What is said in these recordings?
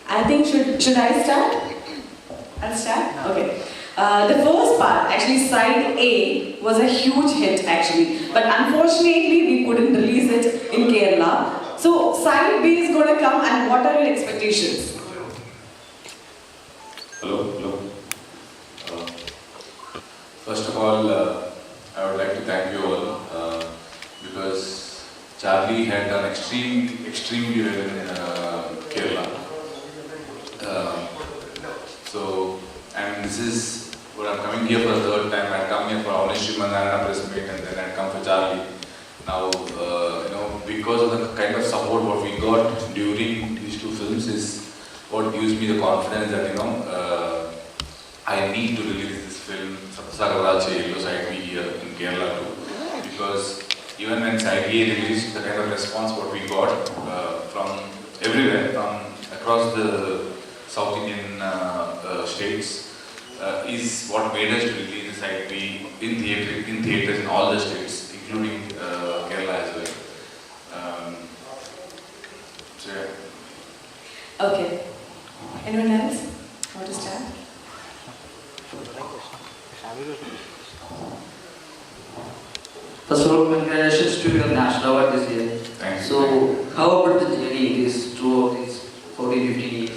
I think, should I start? I'll start? Okay. The first part, actually side A, was a huge hit actually. But unfortunately, we couldn't release it in Kerala. So side B is going to come, and what are your expectations? Hello. First of all, I would like to thank you all because Charlie had done extremely well in Kerala. And this is what I'm coming here for the third time. I'd come here for Avinash press meet, and then I'd come for Charlie. Now, because of the kind of support what we got during these two films is what gives me the confidence that I need to release this film, Sapta Sagaradaache Ello, side B here in Kerala too. Because even when side A released, the kind of response what we got from everywhere, from across the South Indian states, is what made us to release the side B in theatres in all the states, including Kerala as well. So yeah. Okay. Anyone else want to start? First of all, congratulations to your national award this year. Thank you. So, how about the journey throughout these 14-15 years?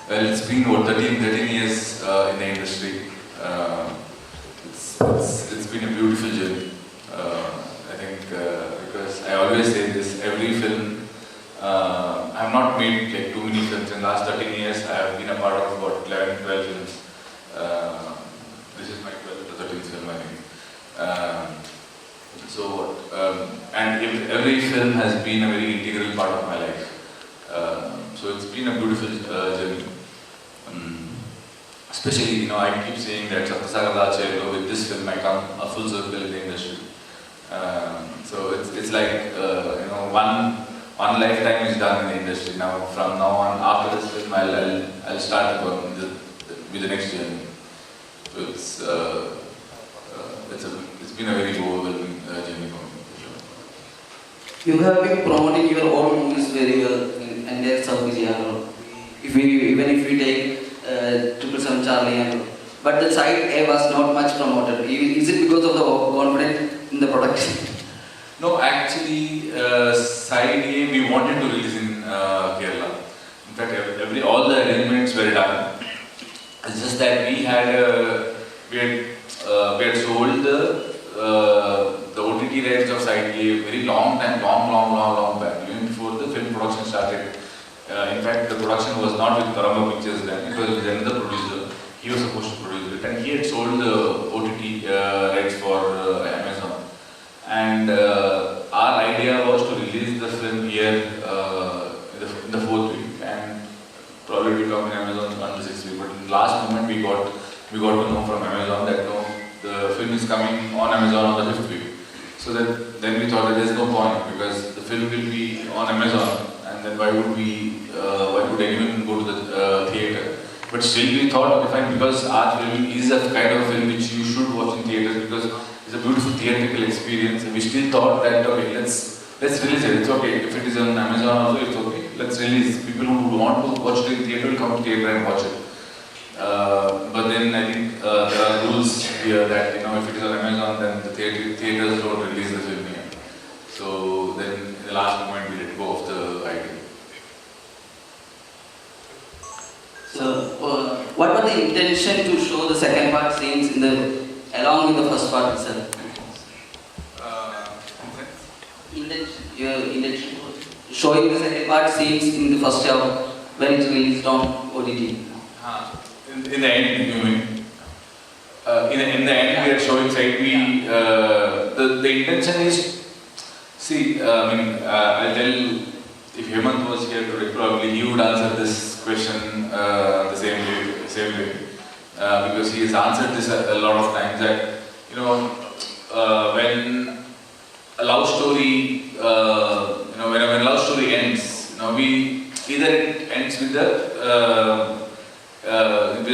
Well, it's been about 13 years in the industry. It's been a beautiful journey. I think because I always say this, every film, I have not made like too many films. In the last 13 years, I have been a part of about 11, 12 films. This is my 12th or 13th film, I think. And every film has been a very integral part of my life. So it's been a beautiful journey. Especially, I keep saying that Sapta Sagaradaache Ello, with this film I come a full circle in the industry. So it's like, one lifetime is done in the industry. Now, from now on, after this film, I'll start with the next journey. So it's been a very overwhelming journey for me. You have been promoting your own movies very well in their South Asia. Even if we take 777 Charlie, but the side A was not much promoted. Is it because of the confidence in the production? No, actually, side A we wanted to release in Kerala. In fact, all the arrangements were done. It's just that we had sold the OTT rights of side A very long back, even before the film production started. In fact, the production was not with Paramvah Pictures then, it was with another producer. He was supposed to produce it, and he had sold the OTT rights for Amazon. And our idea was to release the film here in the 4th week, and probably will come in Amazon on the 6th week. But in the last moment, we got to know from Amazon that no, the film is coming on Amazon on the 5th week. So then we thought that there's no point, because the film will be on Amazon, and then why would anyone go to the theatre? But still we thought, okay fine, because our film is a kind of film which you should watch in theatres, because it's a beautiful theatrical experience, and we still thought that okay, let's release it. It's okay if it is on Amazon also, it's okay. Let's release. People who want to watch it in theatre will come to theatre and watch it. But then I think there are rules here that if it is on Amazon, then the theatres don't release the film here. So then in the last moment we let go of the idea. So, what was the intention to show the second part scenes along with the first part itself? Your intention showing the second part scenes in the first half when it's released on OTT. In the end, you mean? In the end, we are showing side B. The intention is, see, I'll tell you, if Hemanth was here today, probably he would answer this question the same way, because he has answered this a lot of times. That when a love story, when a love story ends, either it ends with a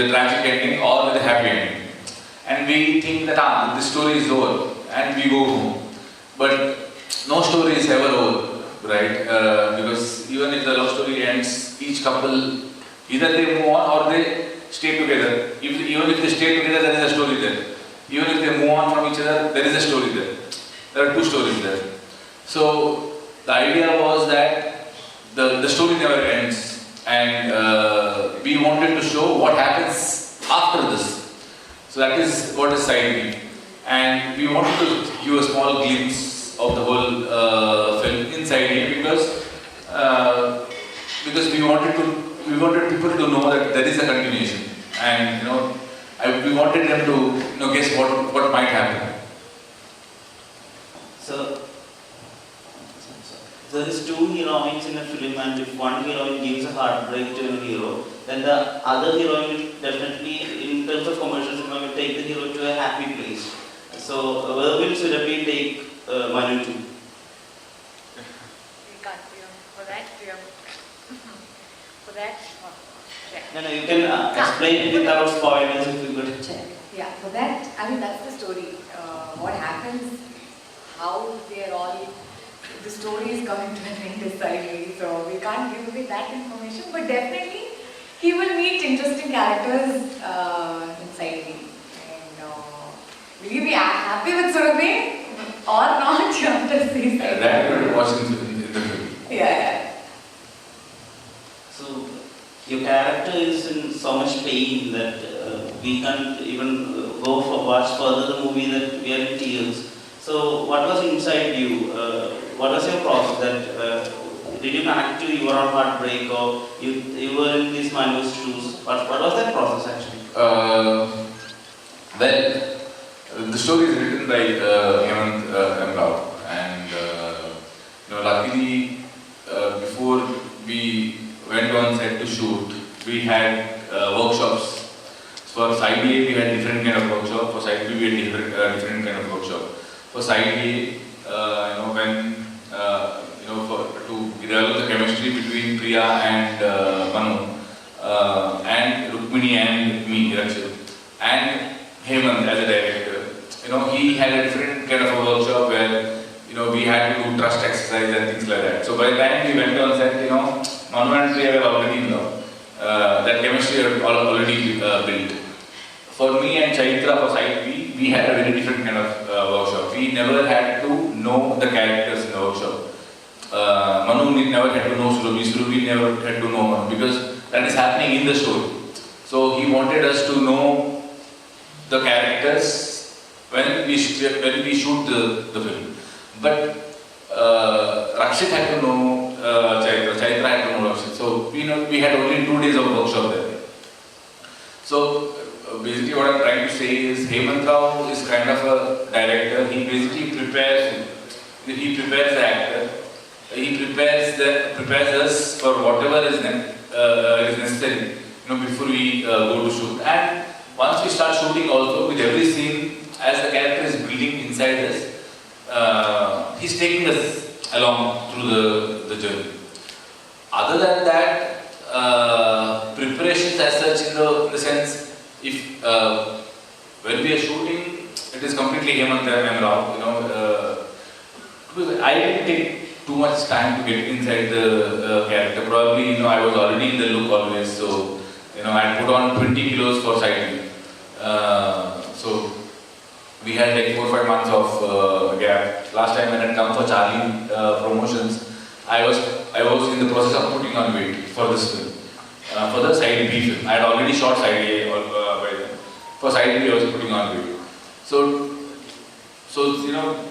tragic ending or with a happy ending, and we think that this story is over and we go home. But no story is ever over. right? Because even if the love story ends, each couple either they move on or they stay together. Even if they stay together, there is a story there. Even if they move on from each other, there is a story there. There are two stories there. So the idea was that the story never ends, and we wanted to show what happens after this. So that is what is Side B. And we wanted to give a small glimpse of the whole film in Side A because we wanted people to know that there is a continuation, and we wanted them to guess what might happen. So there is two heroines in a film, and if one heroine gives a heartbreak to a hero, then the other heroine will definitely, in terms of commercial cinema, will take the hero to a happy place. So where will Surabhi take Manu to? We can't for that. For that. No, you can explain it without spoilers if you could. Yeah, for that, I mean that's the story. What happens, how they are all, the story is coming to an end decidedly, so we can't give away that information, but definitely he will meet interesting characters inside me. And will you be happy with Surabhi or not? You have to see that. That we will watch in the film. Yeah. So your character is in so much pain that we can't even watch further the movie, that we are in tears. So what was inside you? What was your process? That did you connect to your own heartbreak, or you were in this Manu's shoes? What was that process actually? Well, the story is written by Hemanth M Rao, and luckily before we went on set to shoot, we had workshops. For Side A, we had different kind of workshop. For Side B, we had different kind of workshop. For Side A, to develop the chemistry between Priya and Manu, and Rukmini and me, Rakshit, and Hemanth as a director. He had a different kind of a workshop where we had to do trust exercise and things like that. So by the time we went on set, Manu and Priya were already in love. That chemistry had already built. For me and Chaitra for Side B, we had a very different kind of workshop. We never had to know the characters in the workshop. Manu never had to know Surabhi. Surabhi never had to know Manu, because that is happening in the story. So he wanted us to know the characters when we shoot the film. But Rakshit had to know Chaitra. Chaitra had to know Rakshit. So we had only 2 days of workshop there. So basically what I'm trying to say is Hemanth Rao is kind of a director. He basically prepares the actor. He prepares us for whatever is necessary, before we go to shoot. And once we start shooting also, with every scene, as the character is building inside us, he's taking us along through the journey. Other than that, preparations as such, in the sense, if when we are shooting, it is completely Hemanth M Rao. I didn't take too much time to get inside the character. Probably, I was already in the look always, so I had put on 20 kilos for Side B. So we had like 4 or 5 months of gap. Last time when I had come for Charlie promotions, I was in the process of putting on weight for this film. For the Side B film, I had already shot Side A by then. For Side B, I was putting on weight. So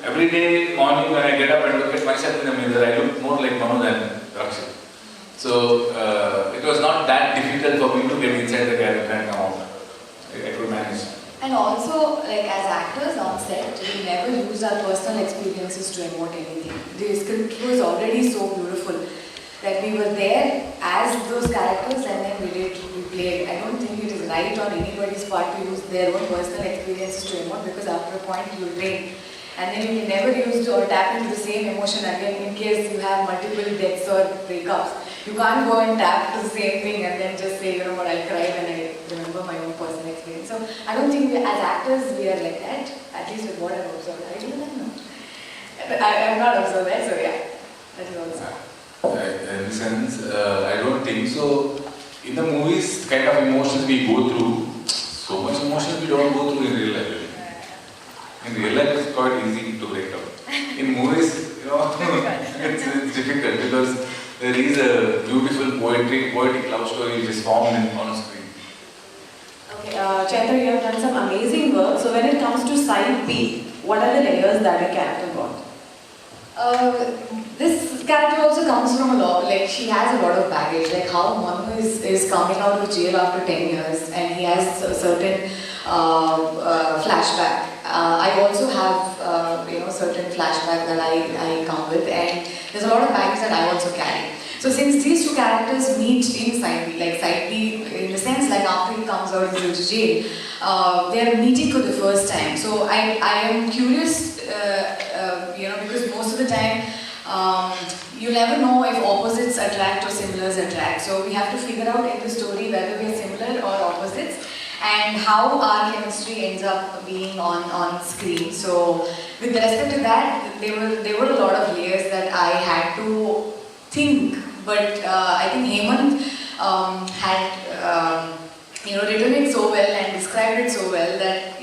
every day morning when I get up and look at myself in the mirror, I look more like Manu than Rakshit. So it was not that difficult for me to get inside the character and come out. I could manage. And also, like as actors on set, we never use our personal experiences to emote anything. The script was already so beautiful that we were there as those characters, and then we played. I don't think it is right on anybody's part to use their own personal experiences to emote, because after a point you will drain. And then you can never use or tap into the same emotion again in case you have multiple deaths or breakups. You can't go and tap to the same thing and then just say, I'll cry when I remember my own personal experience. So I don't think as actors we are like that, at least with what I've observed. I don't know. I've not observed that, so yeah. That is also. In the sense, I don't think so. In the movies, kind of emotions we go through, so much emotions we don't go through in real life. In real life, it's quite easy to break up. In movies, it's difficult because there is a beautiful poetic love story which is formed on screen. Okay, Chaitra, you have done some amazing work. So when it comes to side B, what are the layers that a character got? This character also comes from a lot, like she has a lot of baggage, like how Manu is coming out of jail after 10 years and he has a certain flashback. I also have certain flashback that I come with, and there's a lot of baggage that I also carry. So since these two characters meet in side B, like side B in the sense like after he comes out of jail, they are meeting for the first time. So I am curious, because most of the time you never know if opposites attract or similars attract. So we have to figure out in the story whether we are similar or opposites and how our chemistry ends up being on screen. So with respect to that, there were a lot of layers that I had to think, but I think Hemanth had written it so well and described it so well that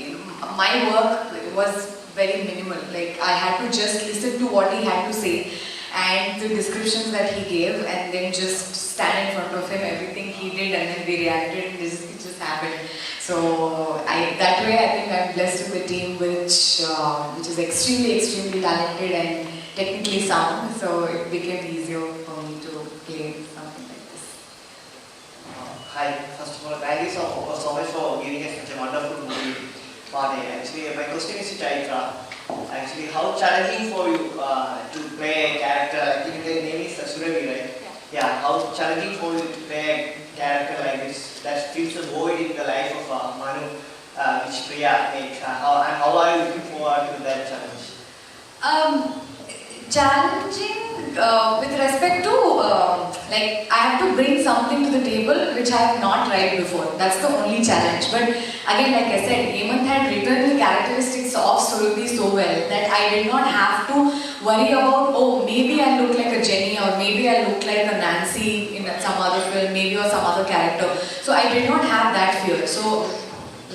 my work was very minimal. Like I had to just listen to what he had to say and the descriptions that he gave, and then just stand in front of him, everything he did, and then we reacted, and it just happened. So that way I think I'm blessed with a team which is extremely talented and technically sound, so it became easier for me to play something like this. Hi, first of all, thank you so much for giving us such a wonderful movie. Actually, my question is to Chaitra. Actually, how challenging for you to play a character? I think the name is Surabhi, right? Yeah. How challenging for you to play a character like this that fills a void in the life of Manu, which Priya makes. How are you looking forward to that challenge? Challenging with respect to I have to bring something to the table which I have not tried before. That's the only challenge. But again, like I said, Hemanth had written the characteristics of Surabhi so well that I did not have to worry about, oh, maybe I look like a Jenny or maybe I look like a Nancy in some other film, maybe or some other character. So I did not have that fear. So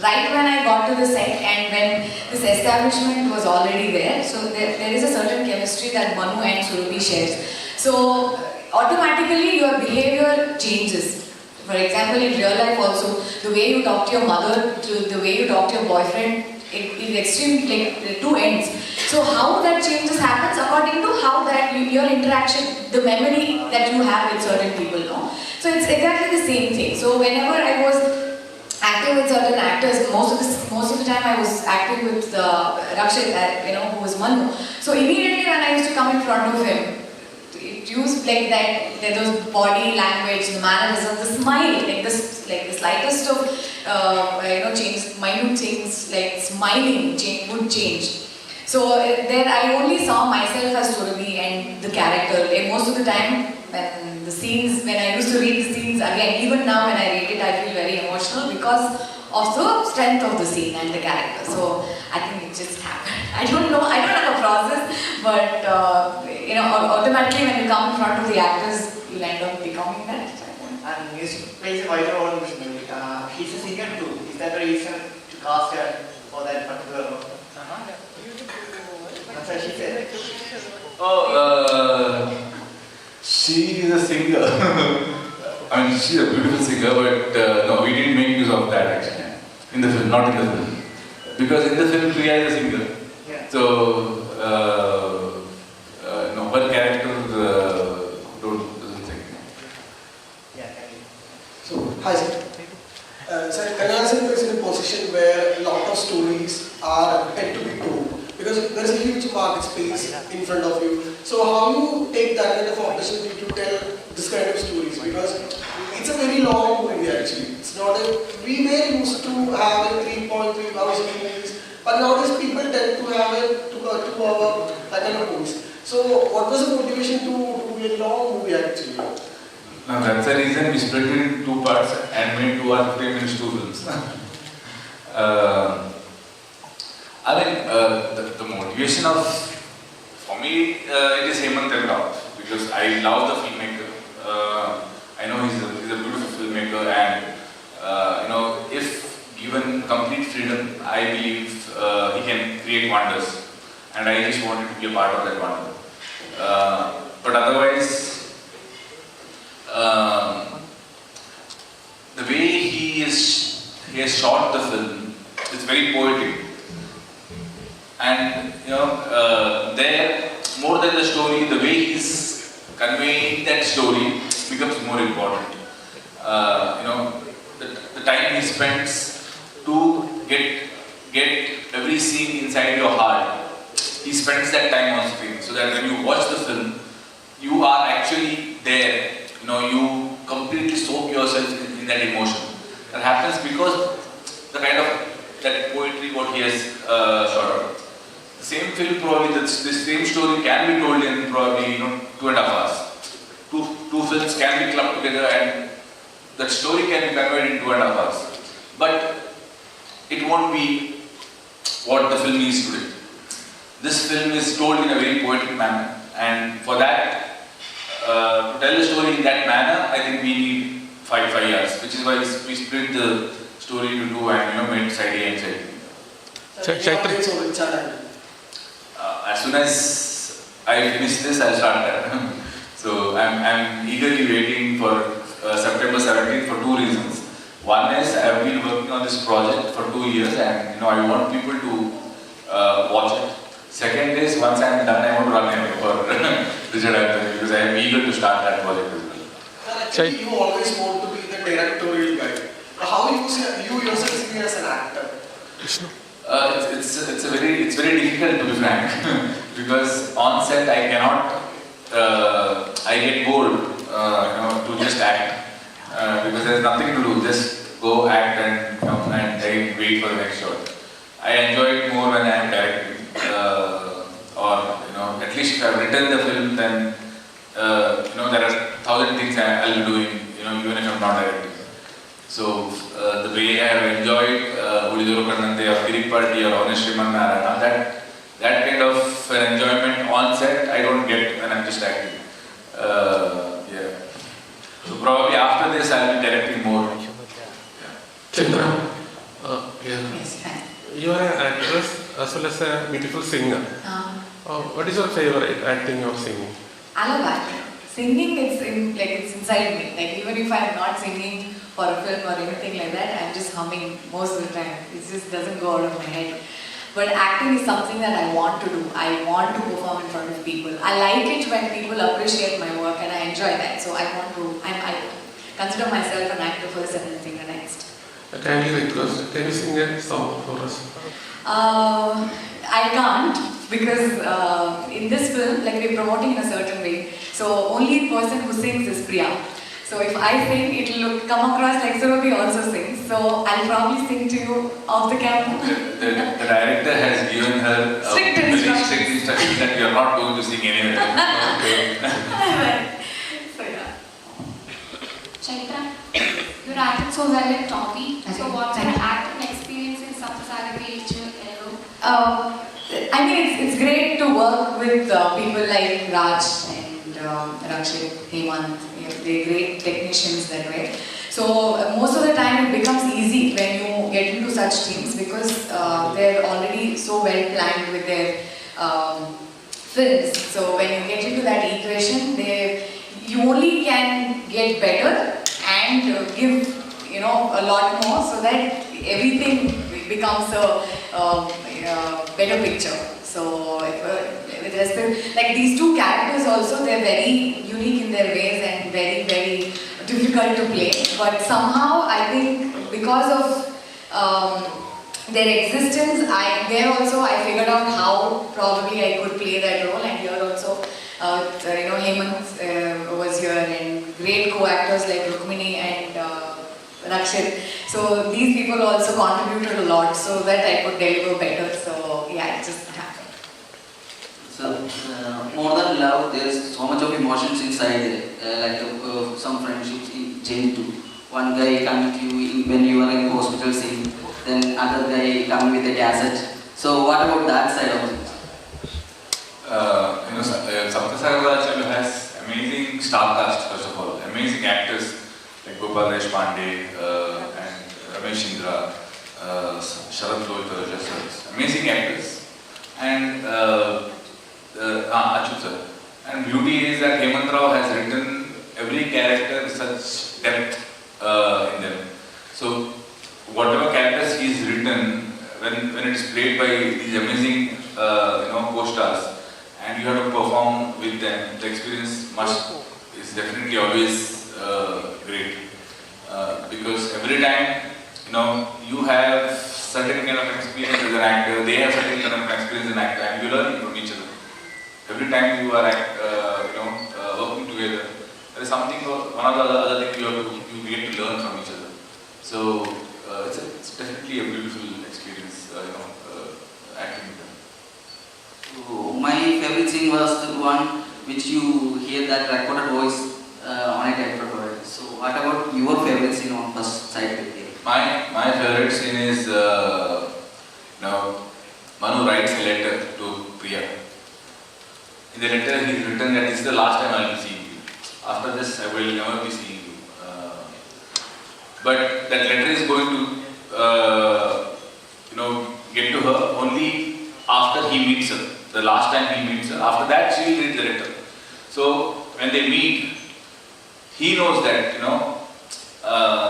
right when I got to the set and when this establishment was already there, so there is a certain chemistry that Manu and Surabhi shares. So automatically your behavior changes. For example, in real life also, the way you talk to your mother, to the way you talk to your boyfriend, it is extremely like two ends. So how that changes happens according to how that your interaction, the memory that you have with certain people. No? So it's exactly the same thing. So whenever I was acting with certain actors, most of the time I was acting with RAKSHIT, who was Manu. So immediately when I used to come in front of him, it used like that, those body language, the mannerism, the smile, like the slightest of change, minute things like smiling would change. So there I only saw myself as Surabhi and the character. Like most of the time when I used to read the scenes, again, even now when I read it, I feel very emotional because of the strength of the scene and the character. So I think it just happened. I don't have a process, but automatically when you come in front of the actors, you end up becoming that. And music plays a vital role in this movie. He's a singer too. Is that the reason to cast her for that particular role? That's what she said. She is a singer. I mean, she's a beautiful singer, but no, we didn't make use of that actually in the film, not in the film. Because in the film, Priya is a singer. Yeah. So, no, her character doesn't sing. Yeah, thank you. So, hi sir. Sir, Kannada cinema is in a position where a lot of stories are meant to be told. Because there is a huge market space in front of you. So how you take that kind of opportunity to tell this kind of stories? Because it's a very long movie actually. It's not we were used to have a 3.3 hours movies, but nowadays people tend to have a 2-hour kind of movies. So what was the motivation to do a long movie actually? Now that's the reason we split it in two parts and made 2 hours 15 minutes 2 films. The motivation for me, it is Hemanth M Rao. because I love the filmmaker. I know he's a beautiful filmmaker, and if given complete freedom, I believe he can create wonders, and I just wanted to be a part of that wonder. But otherwise, the way he has shot the film, it's very poetic. And there, more than the story, the way he's conveying that story becomes more important. The time he spends to get every scene inside your heart, he spends that time on screen, so that when you watch the film, you are actually there. You completely soak yourself in that emotion. That happens because the kind of that poetry what he has shot out. The same film probably, the same story can be told in probably 2.5 hours. Two films can be clubbed together and that story can be conveyed in 2.5 hours. But it won't be what the film is today. This film is told in a very poetic manner, and for that, to tell the story in that manner, I think we need 5 years, which is why we split the story into two and made side A and side B. As soon as I finish this, I'll start that. So I'm eagerly waiting for September 17th for 2 reasons. One is I have been working on this project for 2 years, and I want people to watch it. Second is once I am done, I want to run away for Richard Anthony, because I am eager to start that project as well. Actually, you always want to be the directorial guy. How you yourself see as an actor? It's very difficult, to be frank, because on set I cannot. I get bored, to just act, because there's nothing to do. Just go act and wait for the next shot. I enjoy it more when I am directing, or at least if I've written the film, then there are 1,000 things I'll be doing, even if I'm not directing. So the way I have enjoyed Uliduru Kannante or Kirik Party or Honest Narayana, that kind of an enjoyment on set I don't get when I'm just acting. Yeah. So probably after this I'll be directing more. Chaitra, you are an actress as well as a beautiful singer. What is your favorite, acting or singing? I love acting. Singing, it's inside me. Like even if I'm not singing for a film or anything like that, I'm just humming most of the time. It just doesn't go out of my head. But acting is something that I want to do. I want to perform in front of people. I like it when people appreciate my work, and I enjoy that. So I consider myself an actor first and then singer next. Can you sing a song for us? I can't, because in this film, we're promoting in a certain way. So only person who sings is Priya. So if I sing, it will come across like Surabhi also sings. So I'll probably sing to you off the camera. The director has given her strict instructions that you are not going to sing anywhere. So yeah. Chaitra, you're acting so well in Tommy. So what's your acting experience in Sapta Sagaradaache Ello? I mean, it's great to work with people like Raj and RAKSHIT, Hemanth. They're great technicians that way. So most of the time it becomes easy when you get into such teams, because they're already so well planned with their films. So when you get into that equation, you only can get better and give a lot more, so that everything becomes a better picture. So with respect, like these two characters also, they're very unique in their ways and very, very difficult to play. But somehow I think because of their existence, there also I figured out how probably I could play that role. And here also, Hemanth was here, and great co-actors like Rukmini and RAKSHIT. So these people also contributed a lot so that I could deliver better. So yeah, it just happened. So more than love, there is so much of emotions inside. Some friendships change too. One guy coming to you when you are in hospital scene, then other guy coming with a cassette. So what about that side of it? Sapta Sagaradaache Ello has amazing star cast, first of all. Amazing actors like Gopalakrishna Deshapande and Ramesh Indira, Sharath Lohithshva, amazing actors. And Achyuth. And beauty is that Hemanth Rao has written every character with such depth in them. So whatever characters he's written, when it is played by these amazing co-stars, and you have to perform with them, the experience is definitely always great. Because every time you have certain kind of experience as an actor, they have certain kind of experience as an actor, and you learn from each other. Every time you are working together, there is something, one of the other things you get to learn from each other. So it's definitely a beautiful experience, acting with them. So my favorite scene was the one which you hear that recorded voice on a tape recorder. So what about your favorite scene on first sight with you? My favorite scene is Manu writes a letter to Priya. In the letter he is written that this is the last time I will see you. After this I will never be seeing you. But that letter is going to get to her only after he meets her. The last time he meets her. After that she will read the letter. So when they meet, he knows that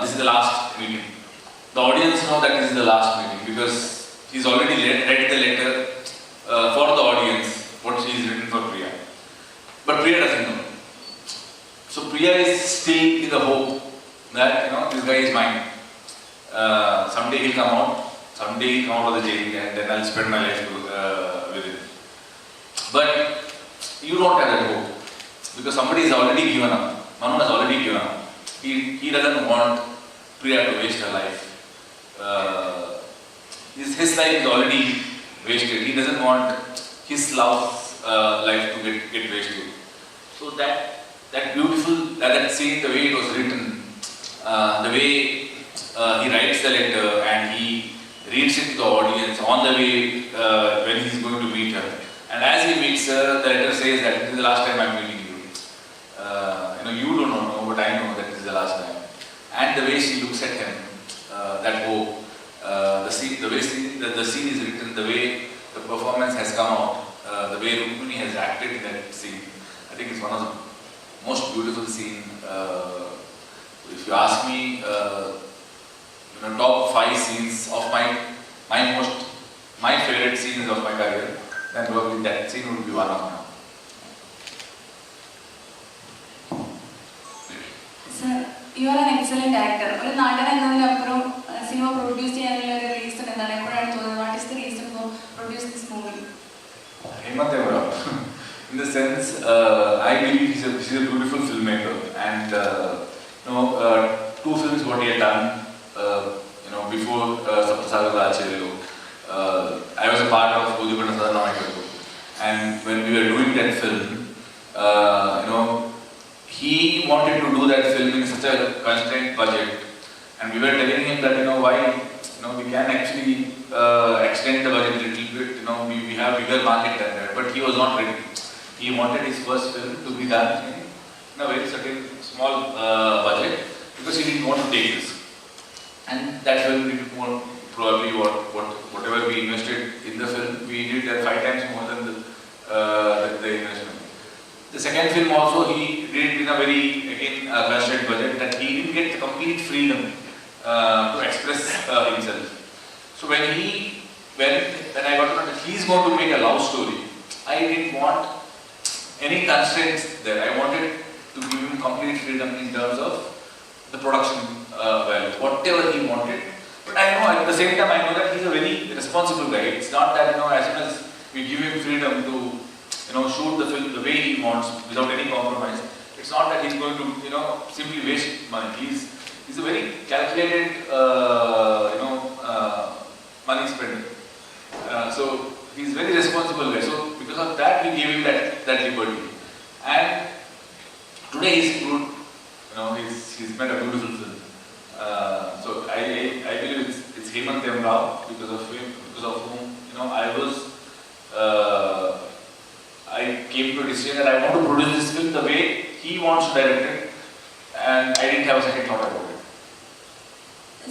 this is the last meeting. The audience know that this is the last meeting because he's already read the letter for the audience, what she is written for Priya. But Priya doesn't know. So Priya is still in the hope that this guy is mine. Someday he'll come out. Someday he'll come out of the jail and then I'll spend my life with him. But you don't have that hope because somebody has already given up. Manu has already given up. He doesn't want Priya to waste her life. His life is already wasted. He doesn't want his love's life to get wasted. So that beautiful, that scene, the way it was written, the way he writes the letter and he reads it to the audience on the way when he's going to meet her. And as he meets her, the letter says that this is the last time I'm meeting you. You don't know, but I know that this is the last time. And the way she looks at him, that hope, the scene is written, the way the performance has come out, the way Rukmini has acted in that scene, I think it's one of the most beautiful scenes. If you ask me, top 5 scenes of my favorite scenes of my career, then probably that scene would be one of them. Sir, you are an excellent actor. Cinema produce reason what is the reason for produce this movie? Hemanth M Rao. In the sense, I believe he's a beautiful filmmaker, and 2 films what he had done, before Sapta Sagaradaache Ello. I was a part of and when we were doing that film, he wanted to do that film in such a constrained budget, and we were telling him that why we can actually extend the budget a little bit. We have bigger market than that, but he was not ready. He wanted his first film to be done in a very certain small budget because he didn't want to take risk. And that film did more probably whatever we invested in the film, we did that 5 times more than the investment. The second film also he did in a very constrained budget that he didn't get the complete freedom to express himself. So when I got to know that he's going to make a love story, I didn't want any constraints there. I wanted to give him complete freedom in terms of the production value, whatever he wanted. But I know at the same time I know that he's a very responsible guy. It's not that as soon as we give him freedom to shoot the film the way he wants without any compromise. It's not that he's going to simply waste money. He's a very calculated money spender. So he's very responsible guy. So because of that we gave him that liberty. And today he's good. He's made a beautiful film. So I believe it's Hemanth M Rao because of whom I I came to a decision that I want to produce this film the way he wants to direct it, and I didn't have a second thought about it.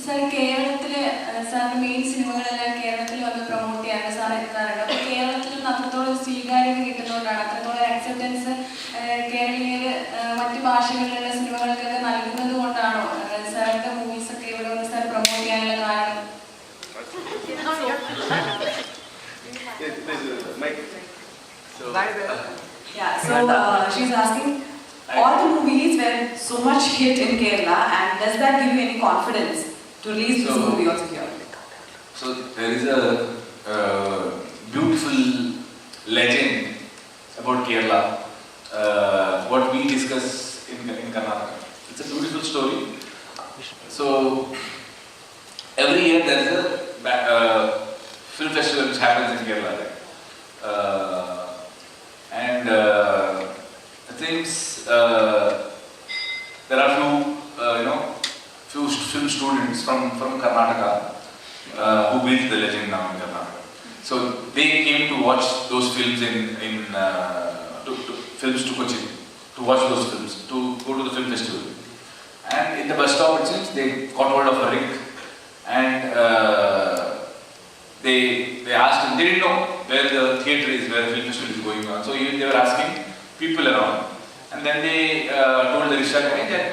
Sir, കേരളത്തിലെ സാറിന്റെ main സിനിമകളെല്ലാം കേരളത്തിൽ വന്ന് promote ചെയ്യാൻ sir എത്താറുണ്ട്. അപ്പോൾ കേരളത്തിൽ അത്രത്തോളം സ്വീകാര്യത കിട്ടുന്നതുകൊണ്ടാണ്, അത്രത്തോളം അക്സെപ്റ്റൻസ് കേരളീയർ മറ്റു ഭാഷകളിലുള്ള സിനിമകൾക്കൊക്കെ നൽകുന്നത് കൊണ്ടാണോ സാറിന്റെ മൂവീസ് ഒക്കെ ഇവിടെ വന്ന് സാർ പ്രൊമോട്ട് ചെയ്യാനുള്ള കാരണം? She's asking, all the movies were so much hit in Kerala, and does that give you any confidence to release this movie also here? So there is a beautiful legend about Kerala, what we discuss in Karnataka. It's a beautiful story. So every year there is a film festival which happens in Kerala, right? And it seems there are few film students from Karnataka who built the legend now in Karnataka. So they came to watch those films films to Cochin, to watch those films, to go to the film festival. And in the bus stop, it seems, they got hold of a ring, and they asked him. They didn't know where the theatre is, where the film festival is going on. So they were asking people around, and then they told the Risha guy that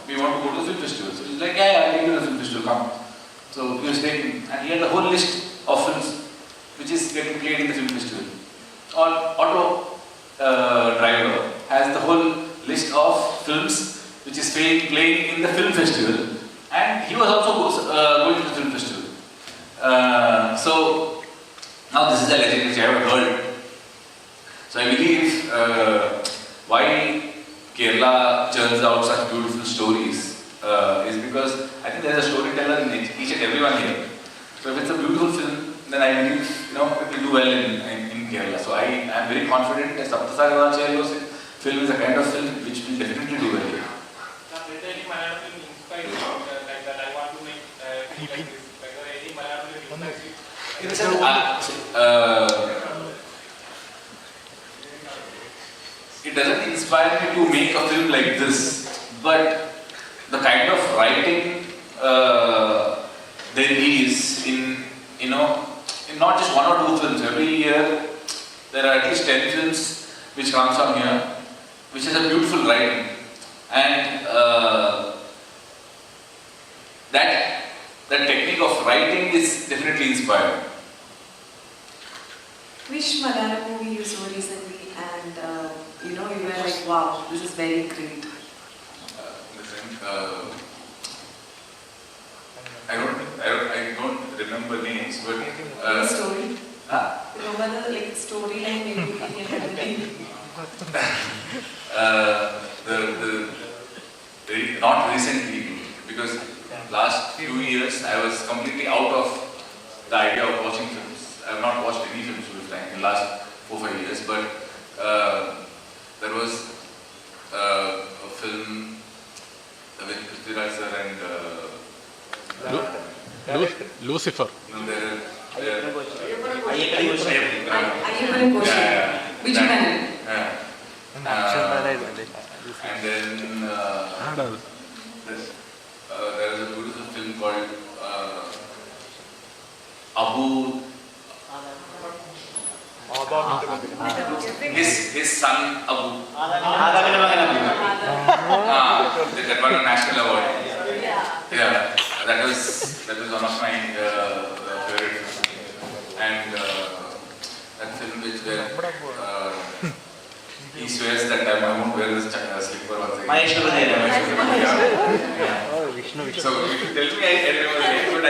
we want to go to the film festival. So he's like, yeah, I'll take you to the film festival, come. So he was taken, and he had the whole list of films which is getting played in the film festival. Auto driver has the whole list of films which is playing in the film festival, and he was also going to the film festival. So now this is a legend which I have heard. So I believe why Kerala churns out such beautiful stories is because I think there is a storyteller in each and everyone here. So if it's a beautiful film, then I believe it will do well in Kerala. So I am very confident that Sapta Sagaradaache Ello film is a kind of film which will definitely do well here. It doesn't inspire me to make a film like this, but the kind of writing there is in not just one or two films. Every year there are at least 10 films which comes from here, which is a beautiful writing, and that technique of writing is definitely inspiring. Which Malayalam movie you saw recently, and you were like, wow, this is very great? I don't remember names, but story. Remember the storyline maybe not recently, because last few years I was completely out of the idea of watching films. I have not watched any films in the last 4-5 years, but there was a film with Prithviraj sir and Lucifer. Which one? And then there is a beautiful film called Abu. His son Abu. That won a national award. Yeah, that was one of my favorite films. And that film where he swears that I won't wear this slipper once again. So if you tell me I remember the name, but I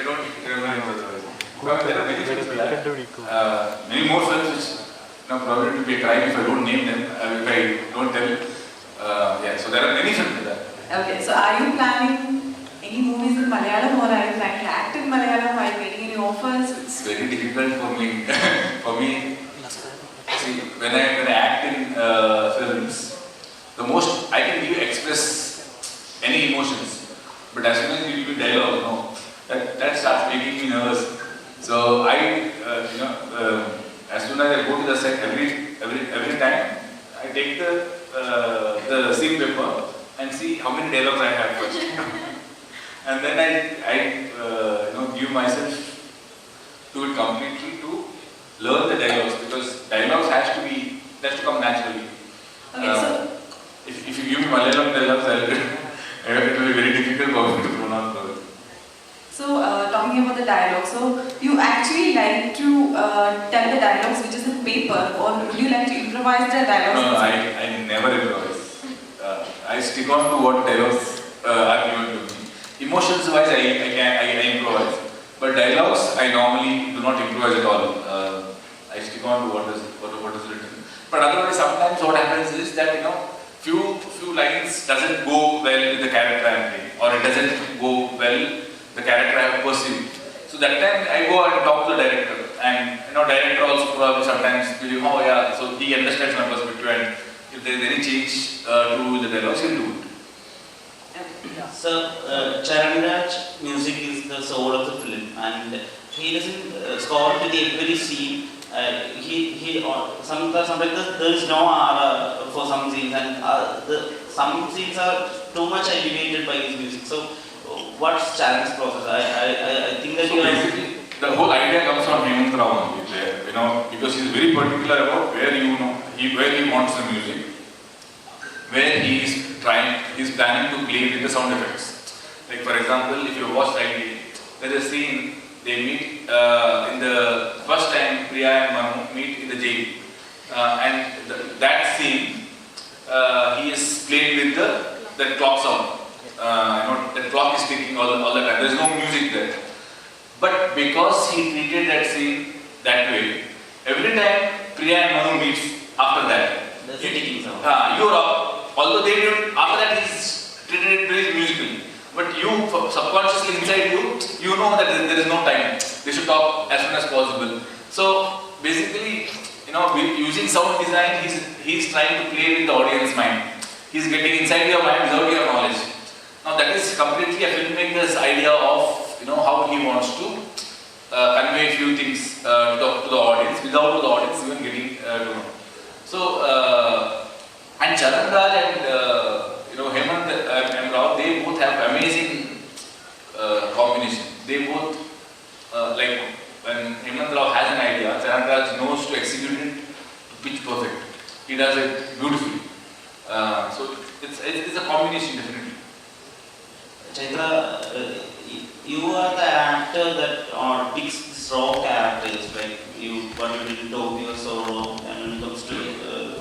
don't remember the name. There are many films like that. Many more films which probably it will be a crime if I don't name them, if I don't tell. So there are many films like that. Okay, so are you planning any movies in Malayalam, or are you planning to act in Malayalam? Are you getting any offers? It's very difficult for me. See, when I act in films, the most I can express any emotions, but as soon as you give dialogue, that starts making me nervous. So as soon as I go to the set, take the scene paper and see how many dialogues I have first. And then I give myself to it completely to learn the dialogues, because dialogues has to come naturally. Okay, so if you give me Malayalam dialogues, it will be very difficult for me to pronounce those. So, talking about the dialogue, so you actually like to tell the dialogues which is in paper, or would you like to improvise the dialogues? No, I never improvise. I stick on to what dialogues are given to me. Emotions wise, I improvise. But dialogues, I normally do not improvise at all. I stick on to what is written. But otherwise, sometimes what happens is that few lines doesn't go well with the character I am playing, or it doesn't go well the character I have perceived. So that time I go and talk to the director, and director also probably sometimes will oh yeah, so he understands my perspective, and if there is any change to the dialogues, he'll do it. So, Charan Raj music is the soul of the film, and he doesn't score to the every scene. Sometimes there is no R for some scenes, and some scenes are too much elevated by his music. So, what's Charan's process? I think that basically the whole idea comes from Hemanth M Rao, because he's very particular about where he wants the music, where he's planning to play with the sound effects. Like for example, if you watch rightly, there's a scene they meet in the first time Priya and Manu meet in the jail, and that scene he is played with the clock sound. The clock is ticking all the time. There is no music there. But because he treated that scene that way, every time Priya and Manu meets after that, there's a ticking sound. Although they didn't, after that he's treated it very musically. But you, subconsciously inside you know that there is no time. They should talk as soon as possible. So basically, using sound design, he's trying to play with the audience mind. He's getting inside your mind without your knowledge. Now that is completely a filmmaker's idea of how he wants to convey a few things to the audience without the audience even getting to know. So and Charan Raj and Hemanth M Rao, they both have amazing combination. They both like when Hemanth Rao has an idea, Charan Raj knows to execute it to pitch perfect. He does it beautifully. So it's a combination definitely. Chaitra, you are the actor that picks these raw characters, like what you did in Tokyo was so raw, and when it comes to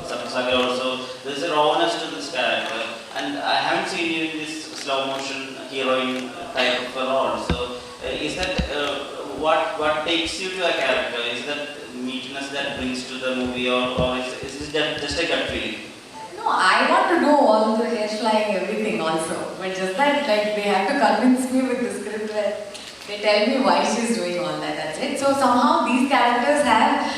Sapta Sagaradaache also, there's a rawness to this character, and I haven't seen you in this slow motion heroine type of a role. So, is that what takes you to a character? Is that meatiness that brings to the movie, or is it just a gut feeling? No, I want to know all the hair flying, everything also. But just that, they have to convince me with the script where they tell me why she's doing all that, that's it. So somehow these characters have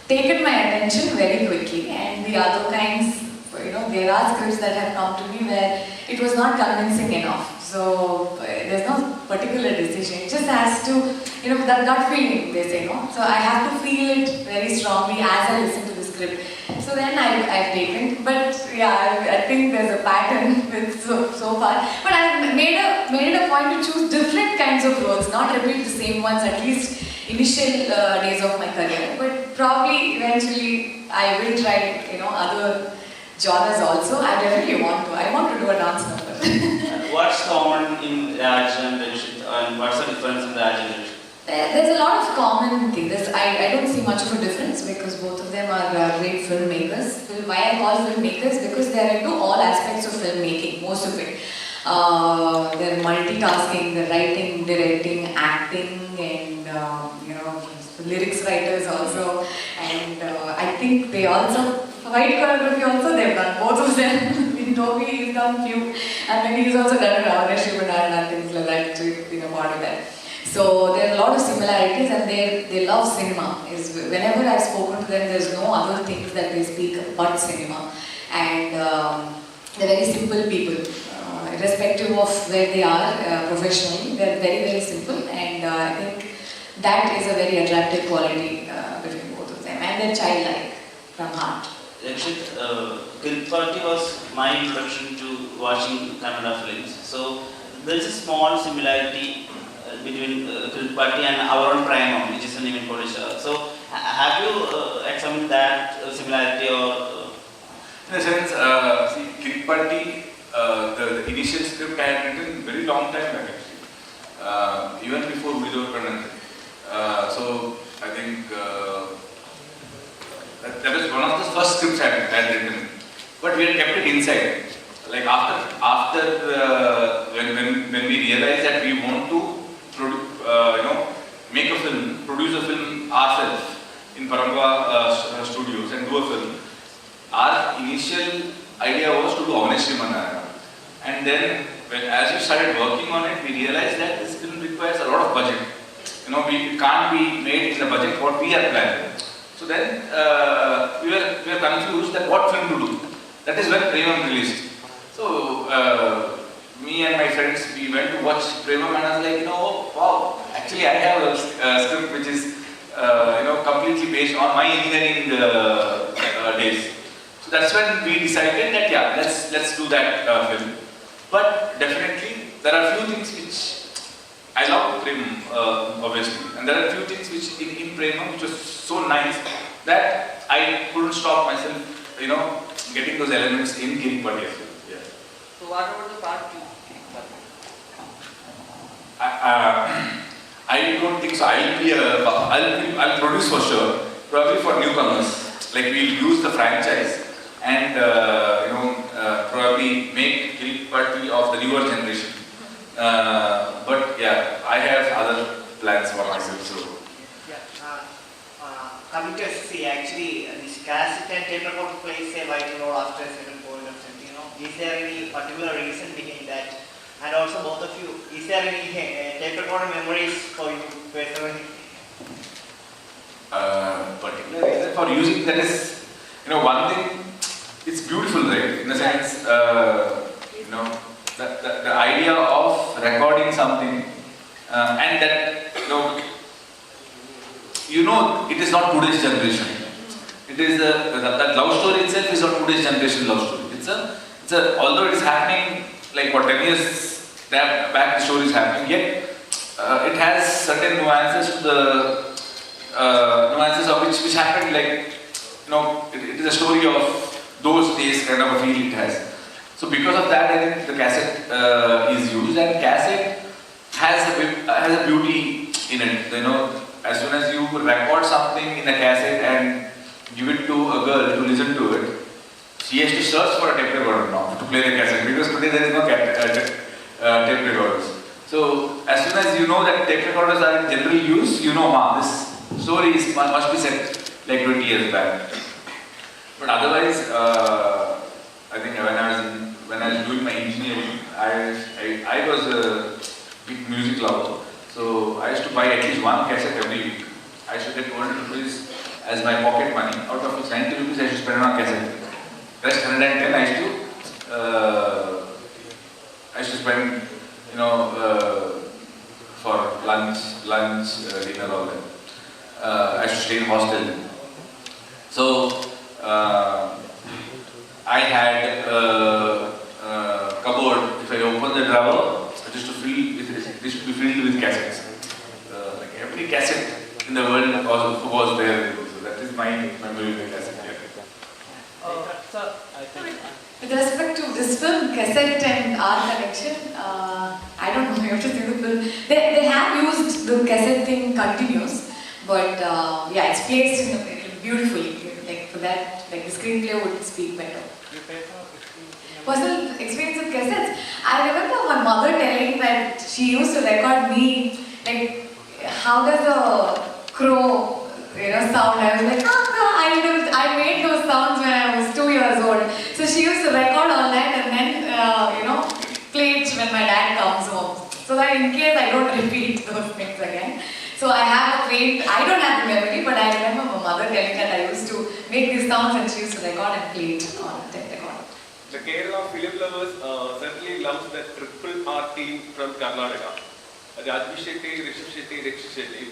taken my attention very quickly, and the other kinds, there are scripts that have come to me where it was not convincing enough. So there's no particular decision. It just has to, that gut feeling, they say, no? So I have to feel it very strongly as I listen to the script. So then I've taken, but yeah, I think there's a pattern with so far. But I've made it a point to choose different kinds of roles, not repeat the same ones, at least initial days of my career. But probably eventually I will try, other genres also. I definitely want to. I want to do a dance number. What's common in Raj and RAKSHIT, and what's the difference in Raj and RAKSHIT? There's a lot of common things. I don't see much of a difference because both of them are great filmmakers. Why I call filmmakers? Because they're into all aspects of filmmaking, most of it. They're multitasking, they're writing, directing, acting, and lyrics writers also. And I think they also, white choreography also they've done, both of them. In Toby he's done few, and then he's also done Avinash and things like that, being a part of that. So there are a lot of similarities, and they love cinema. Whenever I've spoken to them, there's no other things that they speak but cinema. And they're very simple people, irrespective of where they are professionally. They're very, very simple, and I think that is a very attractive quality between both of them. And they're childlike from heart. Rakshit, Kiripati was my introduction to watching Kannada films. So there is a small similarity between Kiripati and our own Paramvah, which is an even Polish. So have you examined that similarity or? In a sense, see, Kiripati, the initial script I had written very long time back actually, even before Udido Kanante. So I think that was one of the first scripts I had written, but we had kept it inside. Like after when we realized that we want to make a film, produce a film ourselves in Paramvah studios and do a film. Our initial idea was to do Avinash, and then as we started working on it, we realized that this film requires a lot of budget. We can't be made in the budget what we are planning. So then we were confused that what film to do. That is when Premam released. So me and my friends, we went to watch Premam, and I was like, wow, actually I have a script which is completely based on my engineering days. So that's when we decided that yeah, let's do that film. But definitely there are few things which I love Premam, obviously, and there are few things which in Premam which was so nice that I couldn't stop myself, getting those elements in Kiripati as well. Yeah. So what about the part 2? I don't think so. I'll produce for sure, probably for newcomers. Like we'll use the franchise and probably make Kiripati of the newer generation. But yeah, I have other plans for myself. So. Coming to SC, actually, this cassette and tape recorder plays a vital role after a certain point of time. Is there any particular reason behind that? And also, both of you, is there any tape recorder memories for you personally? Particular reason for using that is, one thing. It's beautiful, right? In a sense, the idea of recording something and that it is not today's generation. It is that love story itself is not today's generation love story. It's a although it is happening like 10 years back the story is happening, yet it has certain nuances to the nuances of which happened like it is a story of those days kind of a feel it has. So because of that, I think the cassette is used, and cassette has a beauty in it. As soon as you record something in a cassette and give it to a girl to listen to it, she has to search for a tape recorder now to play the cassette, because today there is no tape recorders. So as soon as you know that tape recorders are in general use, this story must be set like 20 years back. But otherwise, I think when I was doing my engineering, I was a big music lover. So I used to buy at least one cassette every week. I used to get 200 rupees as my pocket money, out of which 90 rupees I used to spend on cassette. Rest 110 I used to spend, for lunch, dinner, all that. I used to stay in hostel. So I had a cupboard. If I open the drawer, it used to be filled with cassettes. Like every cassette in the world was there. So that is my memory of the cassette. With respect to this film, cassette and our collection, I don't know, you have to see the film. They have used the cassette thing continuous, but yeah, it's placed in beautifully. Like for that, like the screenplay would speak better. Personal experience with cassettes. I remember my mother telling that she used to record me, like how does a crow, sound. I was like, I made those sounds when I was 2 years old. So she used to record all that and then, play it when my dad comes home. So that in case I don't repeat those things again. So I don't have the memory, but I remember my mother telling that I used to make these sounds and she used to record and play it on tape recorder. The Kerala film lovers certainly loves the triple R team from Karnataka. RAKSHIT Shetty, RAKSHIT Shetty. If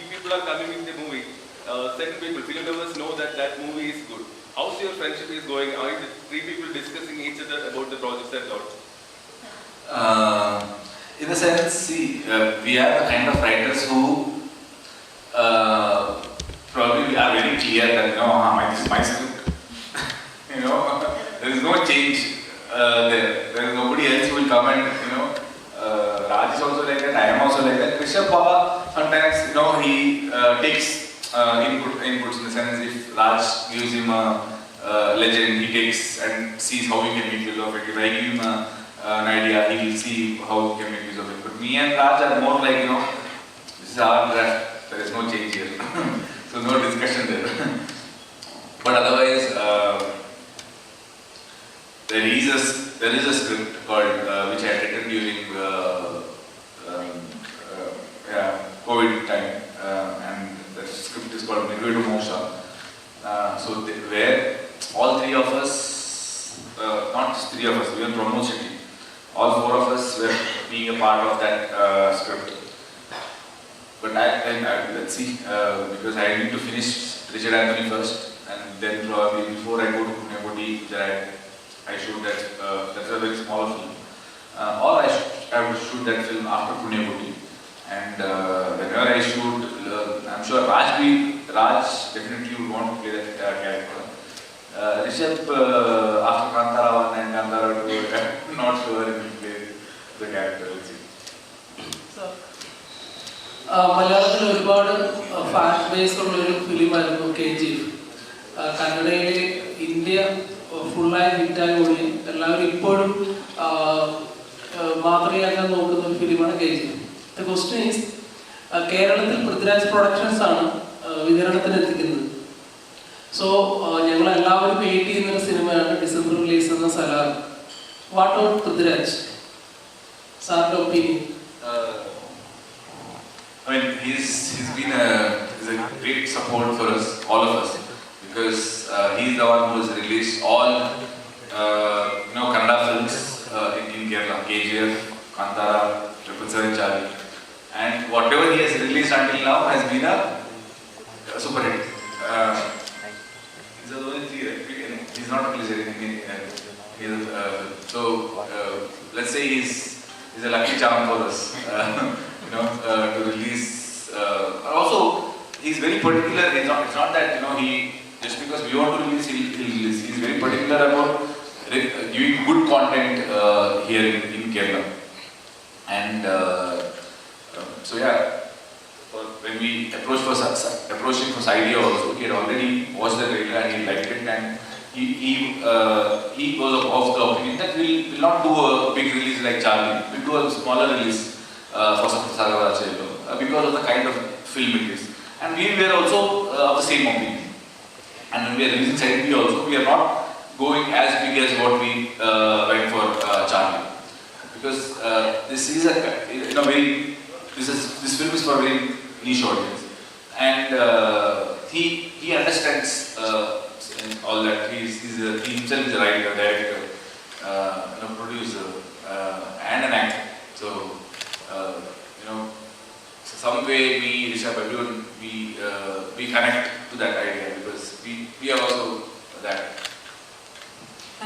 people are coming in the movie, certain people, film lovers know that movie is good. how's your friendship is going? Are you the three people discussing each other about the projects and all? In a sense, see, we are the kind of writers who probably are very clear that this is my script. There is no change there. There is nobody else who will come and Raj is also like that. I am also like that. Rishabh Baba sometimes he takes inputs in the sense if Raj gives him a legend, he takes and sees how he can make use of it. If I give him an idea, he will see how he can make use of it. But me and Raj are more like, this is our draft, there is no change here. So no discussion there. But otherwise, there is a script called, which I had written during COVID time, and the script is called Nirvedu Moksha. Where all three of us, not just three of us, even Pramod Shetty, all four of us were being a part of that script. But let's see, because I need to finish Richard Anthony first, and then probably before I go to Pune, I shoot that, that's a very small film. Or I would shoot that film after Pune. And whenever I shoot, I'm sure Raj definitely would want to play that character. Rishabh, after Kantara 1 and Kantara 2, I'm not sure he will play the character. Let's see. മലയാളത്തിൽ ഒരുപാട് fan base ഉള്ള ഒരു ഫിലിമായിരുന്നു KGF. കന്നഡയിൽ India ഫുള്ളായി ഹിറ്റായി ഓടി എല്ലാവരും ഇപ്പോഴും മാതൃകയാക്കാൻ നോക്കുന്ന ഒരു ഫിലിമാണ് KGF. The question is, കേരളത്തിൽ പൃഥ്വിരാജ് പ്രൊഡക്ഷൻസ് ആണ് വിതരണത്തിന് എത്തിക്കുന്നത്. സോ ഞങ്ങൾ എല്ലാവരും വെയിറ്റ് ചെയ്യുന്ന ഒരു സിനിമയാണ് ഡിസംബർ റിലീസ് എന്ന സലാർ. What about Prithviraj? സാറിന്റെ opinion? I mean, he's been a great support for us, all of us, because he's the one who has released all Kannada films in Kerala, KGF, Kantara, 777 Charlie, and whatever he has released until now has been a super hit. He's not a pleasure. Let's say he's a lucky charm for us. To release. Also, he's very particular. It's not that he just because we want to release, he'll release. He's very particular about giving good content here in Kerala. And when we approached him for idea also, he had already watched the trailer and he liked it, and he was of the opinion that we'll not do a big release like Charlie. We'll do a smaller release for Sapta Sagaradaache Ello, because of the kind of film it is. And we were also of the same opinion. And when we are releasing Side B also, we are not going as big as what we went for Charlie. Because this is this film is for a very niche audience. And he understands all that. He himself is a writer, director, producer, and an actor. So some way Rishabh, everyone, we connect to that idea because we are also that.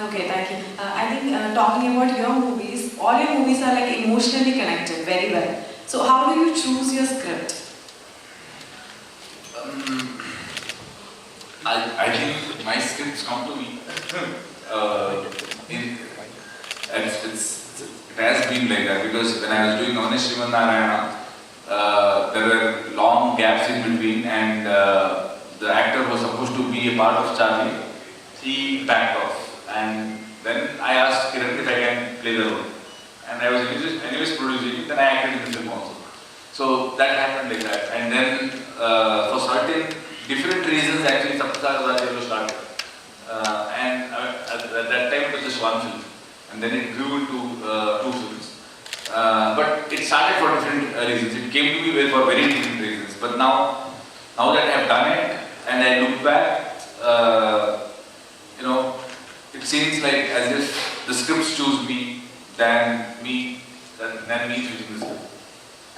Okay, thank you. I think talking about your movies, all your movies are like emotionally connected very well. So how do you choose your script? I think my scripts come to me. It has been like that because when I was doing Avinash there were long gaps in between, and the actor who was supposed to be a part of Charlie, he backed off, and then I asked Kiran if I can play the role, and I was anyways producing it, then I acted in the film also. So that happened like that, and then for certain different reasons actually Sapta Sagaradaache Ello started, and at that time it was just one film, and then it grew into 2 films. But it started for different reasons. It came to me for very different reasons. But now that I have done it and I look back, it seems like as if the scripts choose me than me choosing the script.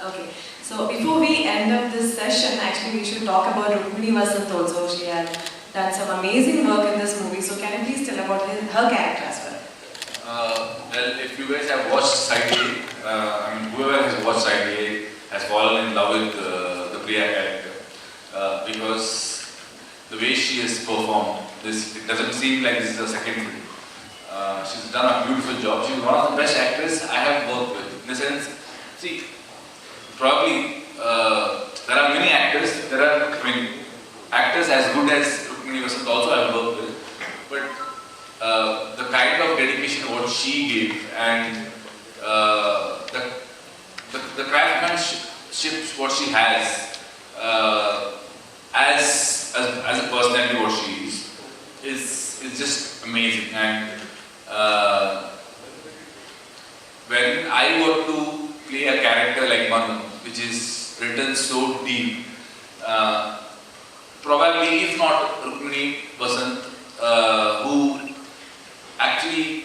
Okay. So before we end up this session, actually we should talk about Rukmini Vasanth also. She had done some amazing work in this movie. So can you please tell about her character as well? Well, if you guys have watched Side A, I mean, whoever has watched Side A has fallen in love with the Priya character because the way she has performed, it doesn't seem like this is her second film. She's done a beautiful job. She's one of the best actresses I have worked with. In the sense, see, probably there are many actors. There are, I mean, actors as good as Rukmini Vasanth also I have worked with, but the kind of dedication what she gave and the craftsmanship what she has as a personality what she is just amazing. And when I got to play a character like Manu, which is written so deep, probably if not Rukmini Vasanth, who actually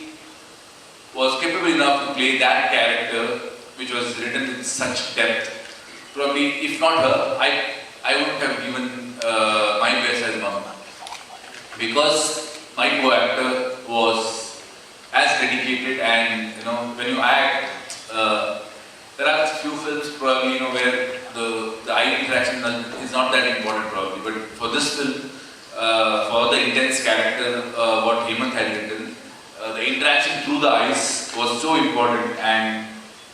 was capable enough to play that character which was written with such depth, probably if not her, I wouldn't have given my best as Manu, because my co-actor was as dedicated. And when you act, there are few films probably where the eye interaction is not that important probably, but for this film, for the intense character what Hemanth had written, the interaction through the eyes was so important. And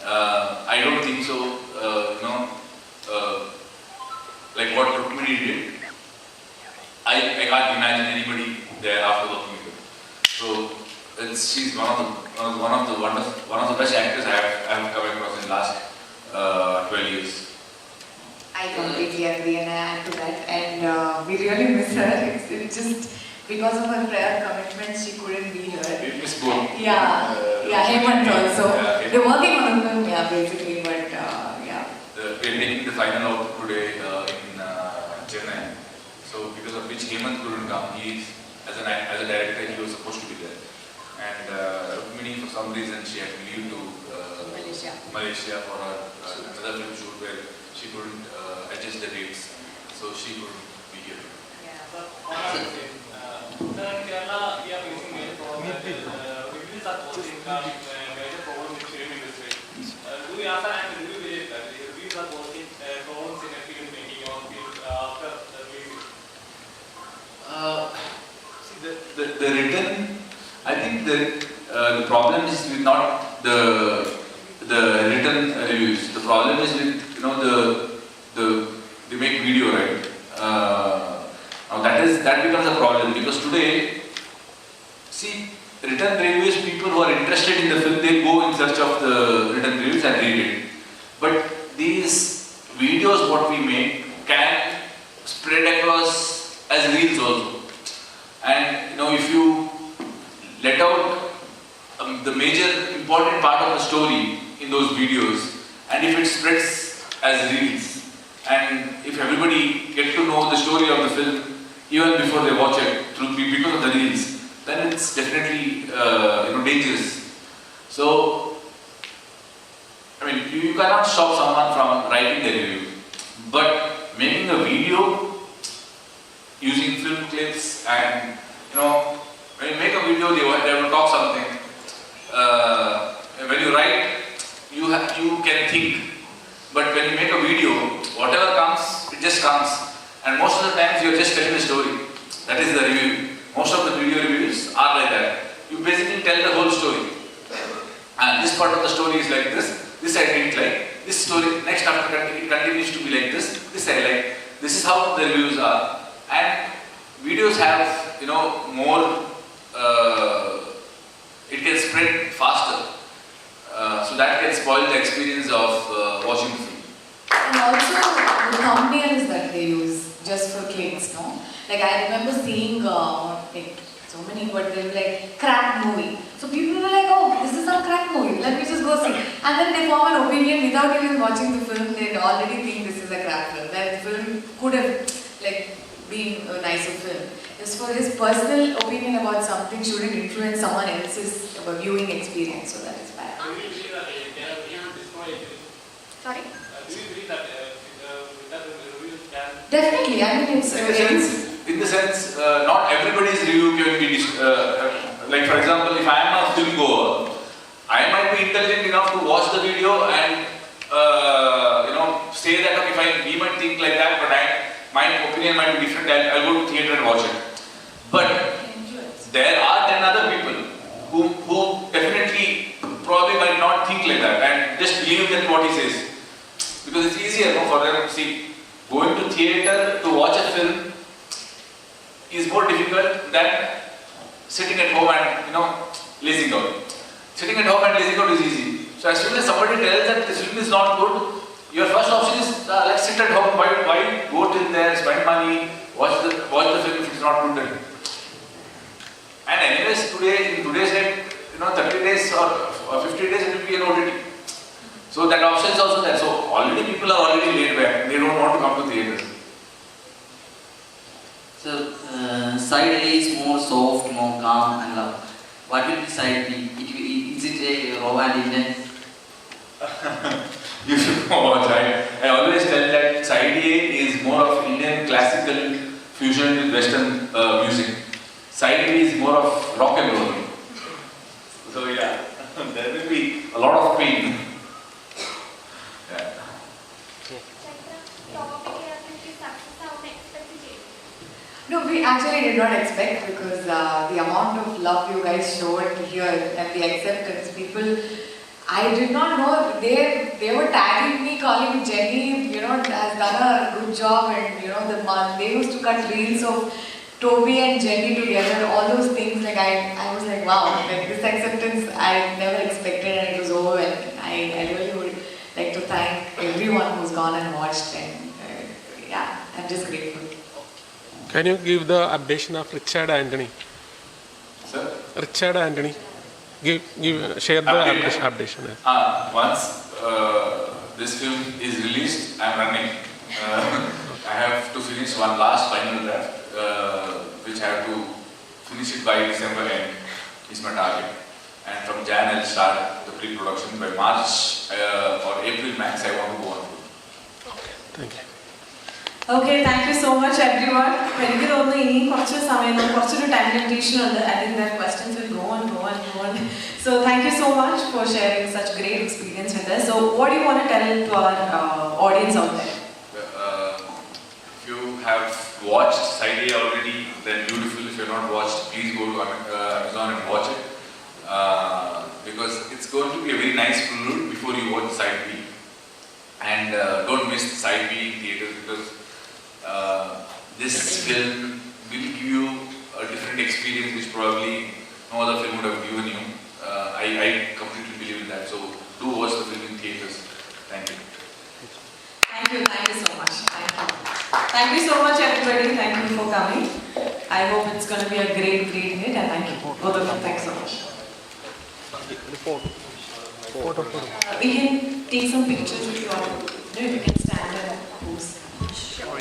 I don't think so like what Rukmini did, I can't imagine anybody there after working with her. So she's one of the best actors I have come across in the last 12 years. I completely agree, and I add to that. And we really miss her. It's just because of her prior commitments, she couldn't be here. We miss both. Yeah, Hemanth also. Yeah, They're working on the film, basically, but yeah. We're taking the final out today in Chennai. So because of which Hemanth couldn't come. As a director, he was supposed to be there. And Rukmini, for some reason, she had to leave to Malaysia for another film shoot where she couldn't adjust the dates. So she couldn't be here. In Kerala, we are facing major problems. Reviews are posting major problems in film industry. Do you answer and review related? Reviews are posting problems in film making or film after releasing. See, the written, I think the problem is with not the written reviews. The problem is with they make video, right? Now that becomes a problem, because today, see, written reviews, people who are interested in the film, they go in search of the written reviews and read it. But these videos what we make can spread across as reels also. And if you let out the major important part of the story in those videos, and if it spreads as reels, and if everybody get to know the story of the film even before they watch it because of the reels, then it's definitely dangerous. So, I mean, you cannot stop someone from writing the review, but making a video using film clips, and when you make a video, they will talk something. When you write, you can think. But when you make a video, whatever comes, it just comes. And most of the times, you are just telling the story. That is the review. Most of the video reviews are like that. You basically tell the whole story. And this part of the story is like this. This I didn't like. This story, next after it continues to be like this. This I like. This is how the reviews are. And videos have, more, it can spread faster. So that can spoil the experience of watching the film. And also the thumbnails that they use just for clicks, no? Like I remember seeing so many, but they were like crack movie. So people were like, oh, this is a crack movie, let me just go see. And then they form an opinion without even watching the film. They already think this is a crack film. That the film could have been a nicer film. Just for his personal opinion about something shouldn't influence someone else's viewing experience. So that is bad. Do you believe that they have destroyed it? Sorry? Do you believe that that reviews can... Definitely. I mean, it's in the sense, not everybody's review can be, like for example, if I am a film goer, I might be intelligent enough to watch the video and say that okay, fine, we might think like that, but my opinion might be different. I'll go to theatre and watch it. But there are 10 other people who definitely probably might not think like that and just believe in what he says, because it's easier for them. See, going to theatre to watch a film is more difficult than sitting at home and lazing out. Sitting at home and lazing out is easy. So as soon as somebody tells that this film is not good, your first option is let's sit at home. Why go till there, spend money, watch the film if it's not good then. And anyways, in today's date, 30 days or 50 days it will be an OTT. So that option is also there. So already people are already laid back. They don't want to come to theatres. So side A is more soft, more calm and love. What will be side B? Is it a raw and intense? You should watch. I always tell that side A is more of Indian classical fusion with Western music. Side B is more of rock and roll. So yeah, there will be a lot of pain. Yeah. No, we actually did not expect, because the amount of love you guys showed here and the acceptance, people, I did not know, they were tagging me, calling Jenny, has done a good job, and they used to cut reels of Toby and Jenny together, all those things. Like I was like, wow, like this acceptance I never expected, and it was overwhelming. I really would like to thank everyone who's gone and watched, and yeah, I'm just grateful. Can you give the updation of Richard Anthony? Sir? Richard Anthony. Share the updation. Once this film is released, I'm running. I have to finish one last final draft, which I have to finish it by December end, is my target. And from Jan I'll start the pre-production. By March or April max, I want to go on. Okay, thank you. Okay, thank you so much everyone. I think time limitation on I think that questions will go on. So thank you so much for sharing such great experience with us. So what do you want to tell to our audience out there? If you have watched Side A already, then beautiful. If you have not watched, please go to Amazon and watch it. Because it's going to be a very nice prelude before you watch Side B. And don't miss Side B in theatres, because this film will give you a different experience which probably no other film would have given you. I completely believe in that. So do watch the film in theatres. Thank you. Thank you so much. Thank you so much everybody. Thank you for coming. I hope it's going to be a great hit, and thank you. Both of you, thanks so much. We can take some pictures if you want. You can stand and pose. Sure.